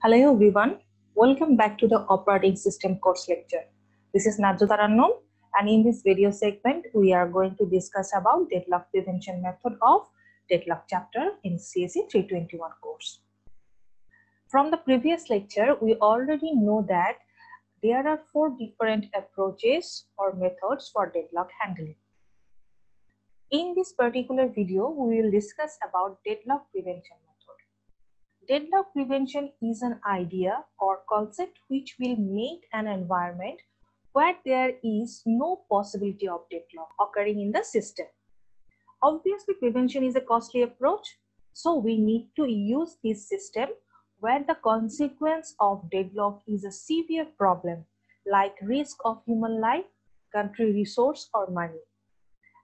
Hello everyone, welcome back to the operating system course lecture. This is Najjatarannom, and in this video segment we are going to discuss about deadlock prevention method of Deadlock chapter in CSE 321 course. From the previous lecture we already know that there are 4 different approaches or methods for deadlock handling. In this particular video we will discuss about deadlock prevention. Deadlock prevention is an idea or concept which will make an environment where there is no possibility of deadlock occurring in the system. Obviously, prevention is a costly approach, so we need to use this system where the consequence of deadlock is a severe problem like risk of human life, country resource or money.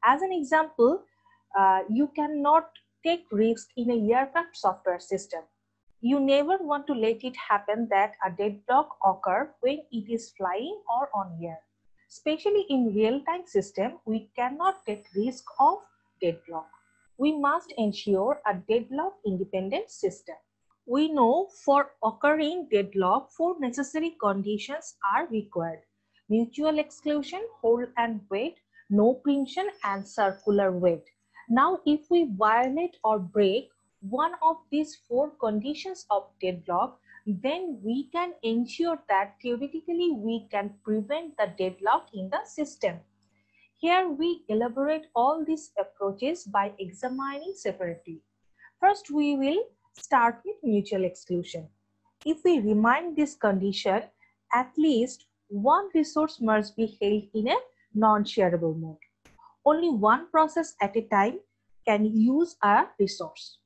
As an example, you cannot take risk in a aircraft software system. You never want to let it happen that a deadlock occur when it is flying or on air. Especially in real-time system, we cannot take risk of deadlock. We must ensure a deadlock independent system. We know for occurring deadlock, 4 necessary conditions are required: mutual exclusion, hold and wait, no preemption and circular wait. Now if we violate or break one of these 4 conditions of deadlock, then we can ensure that theoretically we can prevent the deadlock in the system. Here we elaborate all these approaches by examining separately. First, we will start with mutual exclusion. If we remind this condition, at least one resource must be held in a non-shareable mode. Only one process at a time can use a resource.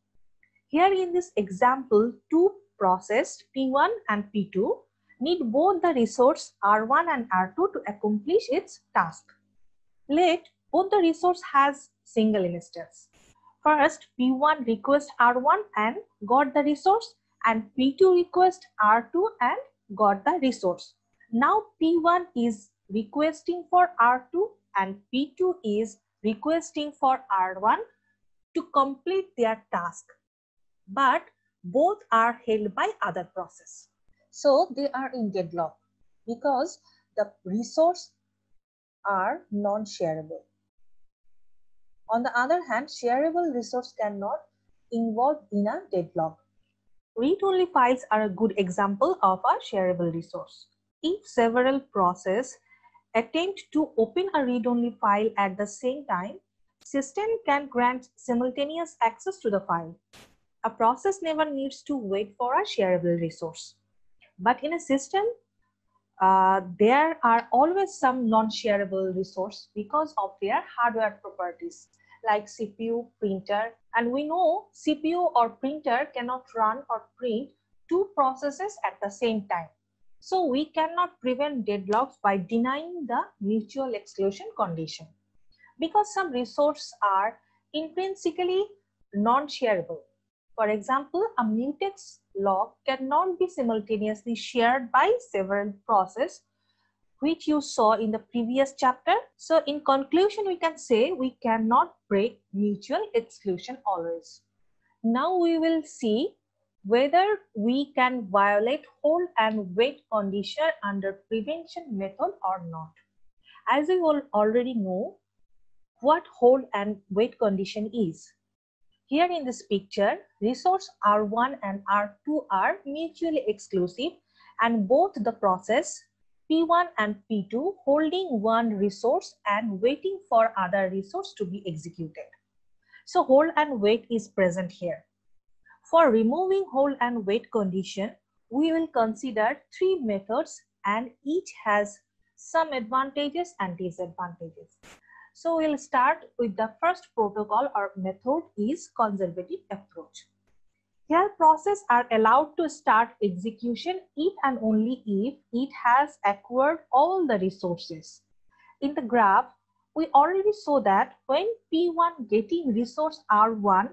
Here in this example, 2 processes P1 and P2 need both the resource R1 and R2 to accomplish its task. Let both the resource has single instance. First, P1 request R1 and got the resource, and P2 request R2 and got the resource. Now P1 is requesting for R2 and P2 is requesting for R1 to complete their task. But both are held by other process. So they are in deadlock because the resource are non-shareable. On the other hand, shareable resource cannot involve in a deadlock. Read-only files are a good example of a shareable resource. If several processes attempt to open a read-only file at the same time, system can grant simultaneous access to the file. A process never needs to wait for a shareable resource. But in a system, there are always some non-shareable resource because of their hardware properties like CPU, printer, and we know CPU or printer cannot run or print 2 processes at the same time. So we cannot prevent deadlocks by denying the mutual exclusion condition because some resources are intrinsically non-shareable. For example, a mutex log cannot be simultaneously shared by several processes, which you saw in the previous chapter. So in conclusion, we can say we cannot break mutual exclusion always. Now we will see whether we can violate hold and wait condition under prevention method or not. As we all already know what hold and wait condition is. Here in this picture, resource R1 and R2 are mutually exclusive and both the process P1 and P2 holding one resource and waiting for other resource to be executed. So hold and wait is present here. For removing hold and wait condition, we will consider 3 methods and each has some advantages and disadvantages. So we'll start with the first protocol or method is conservative approach. Here processes are allowed to start execution if and only if it has acquired all the resources. In the graph, we already saw that when P1 getting resource R1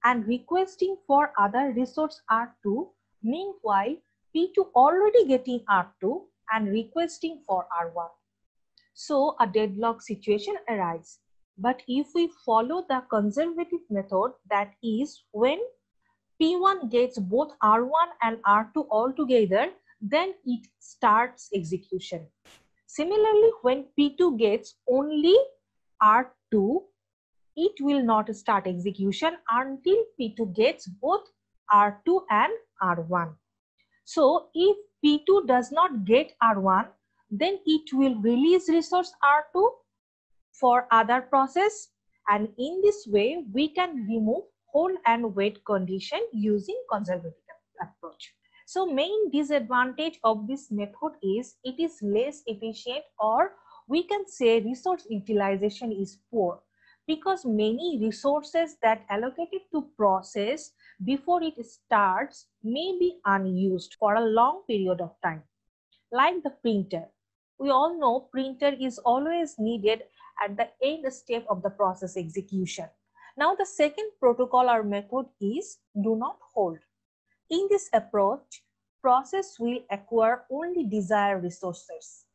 and requesting for other resource R2, meanwhile P2 already getting R2 and requesting for R1. So a deadlock situation arises. But if we follow the conservative method, that is when P1 gets both R1 and R2 all together, then it starts execution. Similarly, when P2 gets only R2, it will not start execution until P2 gets both R2 and R1. So if P2 does not get R1, then it will release resource R2 for other process, and in this way we can remove hold and wait condition using conservative approach. So main disadvantage of this method is it is less efficient, or we can say resource utilization is poor, because many resources that allocated to process before it starts may be unused for a long period of time. Like the printer. We all know printer is always needed at the end step of the process execution. Now the second protocol or method is do not hold. In this approach, process will acquire only desired resources.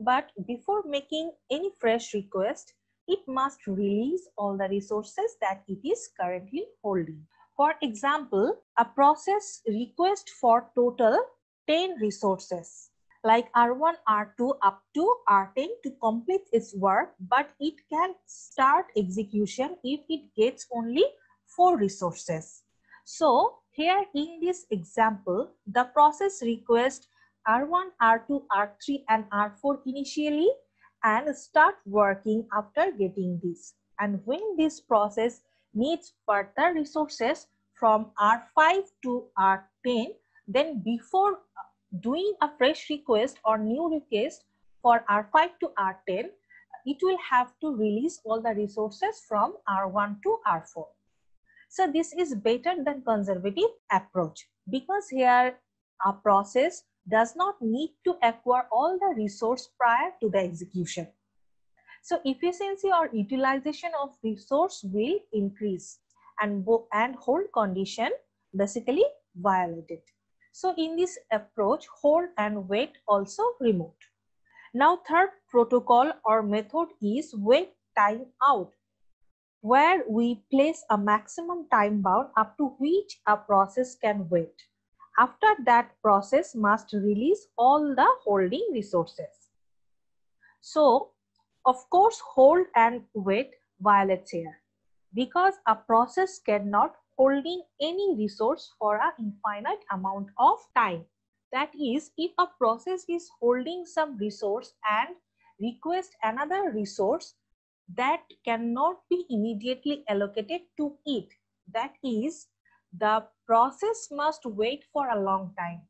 But before making any fresh request, it must release all the resources that it is currently holding. For example, a process request for total 10 resources, like R1, R2 up to R10 to complete its work, but it can start execution if it gets only 4 resources. So here in this example, the process requests R1, R2, R3 and R4 initially and start working after getting this. And when this process needs further resources from R5 to R10, then before doing a fresh request or new request for R5 to R10, it will have to release all the resources from R1 to R4. So this is better than conservative approach, because here a process does not need to acquire all the resource prior to the execution. So efficiency or utilization of resource will increase, and hold condition basically violated. So in this approach, hold and wait also removed. Now third protocol or method is wait time out, where we place a maximum time bound up to which a process can wait. After that, process must release all the holding resources. So of course, hold and wait violates here, because a process cannot holding any resource for an infinite amount of time. That is, if a process is holding some resource and requests another resource that cannot be immediately allocated to it, that is, the process must wait for a long time,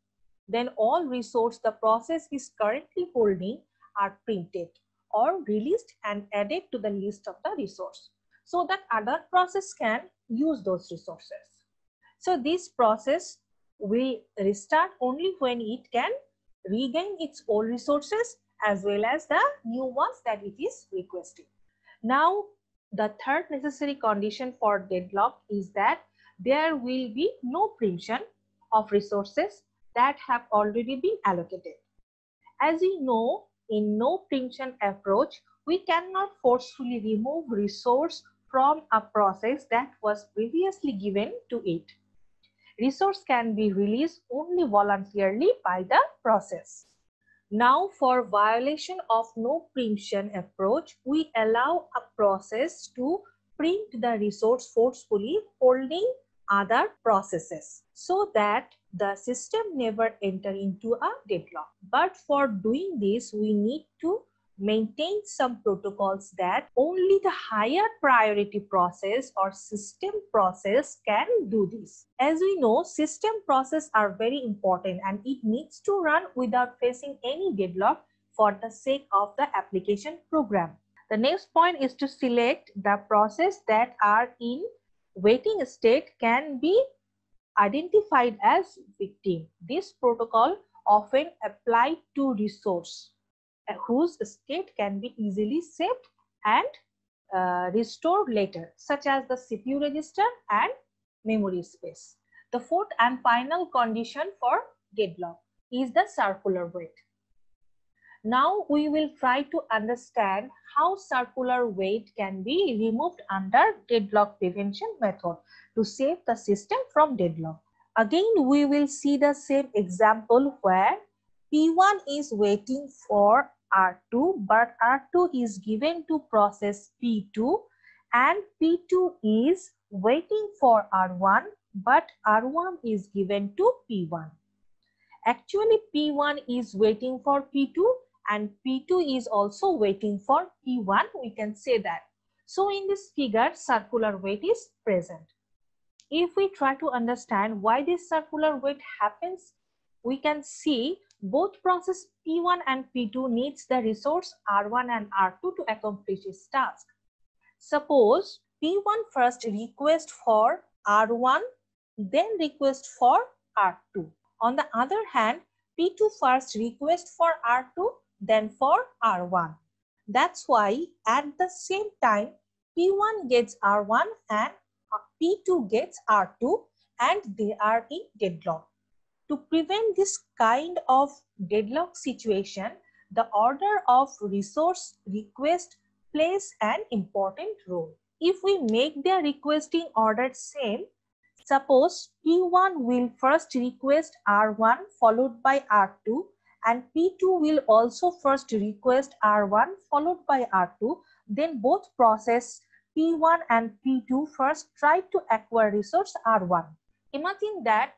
then all resources the process is currently holding are printed or released and added to the list of the resource, so that other process can use those resources. So this process will restart only when it can regain its old resources as well as the new ones that it is requesting. Now the third necessary condition for deadlock is that there will be no preemption of resources that have already been allocated. As we know, in no preemption approach, we cannot forcefully remove resource from a process that was previously given to it. Resource can be released only voluntarily by the process. Now for violation of no preemption approach, we allow a process to preempt the resource forcefully holding other processes, so that the system never enter into a deadlock. But for doing this, we need to maintain some protocols that only the higher priority process or system process can do this. As we know, system process are very important and it needs to run without facing any deadlock for the sake of the application program. The next point is to select the process that are in waiting state can be identified as victim. This protocol often applied to resource whose state can be easily saved and restored later, such as the CPU register and memory space. The fourth and final condition for deadlock is the circular wait. Now we will try to understand how circular wait can be removed under deadlock prevention method to save the system from deadlock. Again, we will see the same example where P1 is waiting for R2, but R2 is given to process P2, and P2 is waiting for R1, but R1 is given to P1. Actually, P1 is waiting for P2 and P2 is also waiting for P1. We can say that. So in this figure, circular wait is present. If we try to understand why this circular wait happens, we can see both process P1 and P2 needs the resource R1 and R2 to accomplish its task. Suppose P1 first request for R1, then request for R2. On the other hand, P2 first request for R2, then for R1. That's why at the same time, P1 gets R1 and P2 gets R2 and they are in deadlock. To prevent this kind of deadlock situation, the order of resource request plays an important role. If we make their requesting order same, suppose P1 will first request R1 followed by R2 and P2 will also first request R1 followed by R2, then both process P1 and P2 first try to acquire resource R1. Imagine that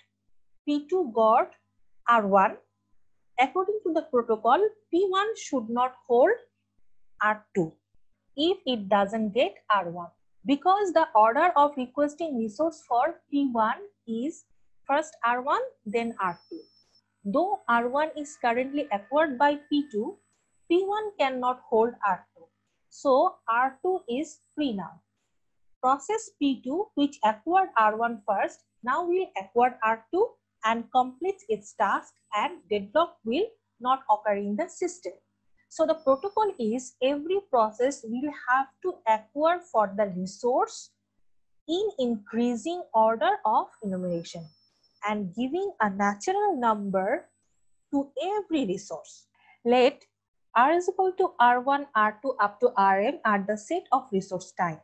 P2 got R1. According to the protocol, P1 should not hold R2 if it doesn't get R1. Because the order of requesting resource for P1 is first R1, then R2. Though R1 is currently acquired by P2, P1 cannot hold R2. So R2 is free now. Process P2, which acquired R1 first, now will acquire R2 and completes its task, and deadlock will not occur in the system. So the protocol is every process will have to acquire for the resource in increasing order of enumeration and giving a natural number to every resource. Let R is equal to R1, R2 up to Rm are the set of resource type.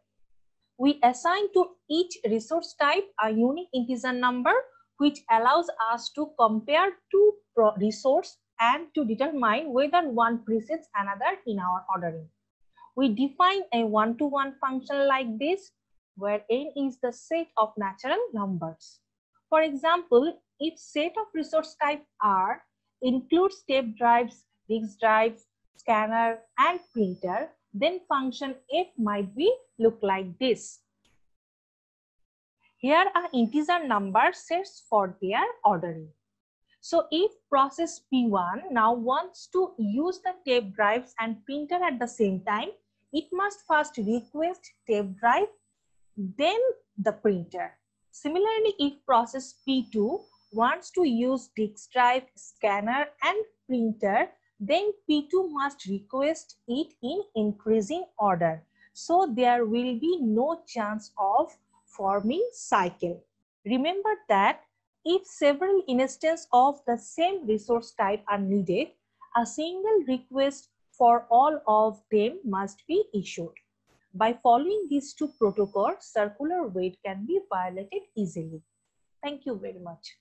We assign to each resource type a unique integer number which allows us to compare two resources and to determine whether one precedes another in our ordering. We define a one-to-one function like this, where n is the set of natural numbers. For example, if set of resource type R includes tape drives, disk drives, scanner, and printer, then function f might be look like this. Here are integer number sets for their ordering. So if process P1 now wants to use the tape drives and printer at the same time, it must first request tape drive, then the printer. Similarly, if process P2 wants to use disk drive, scanner, and printer, then P2 must request it in increasing order. So there will be no chance of forming cycle. Remember that if several instances of the same resource type are needed, a single request for all of them must be issued. By following these two protocols, circular wait can be violated easily. Thank you very much.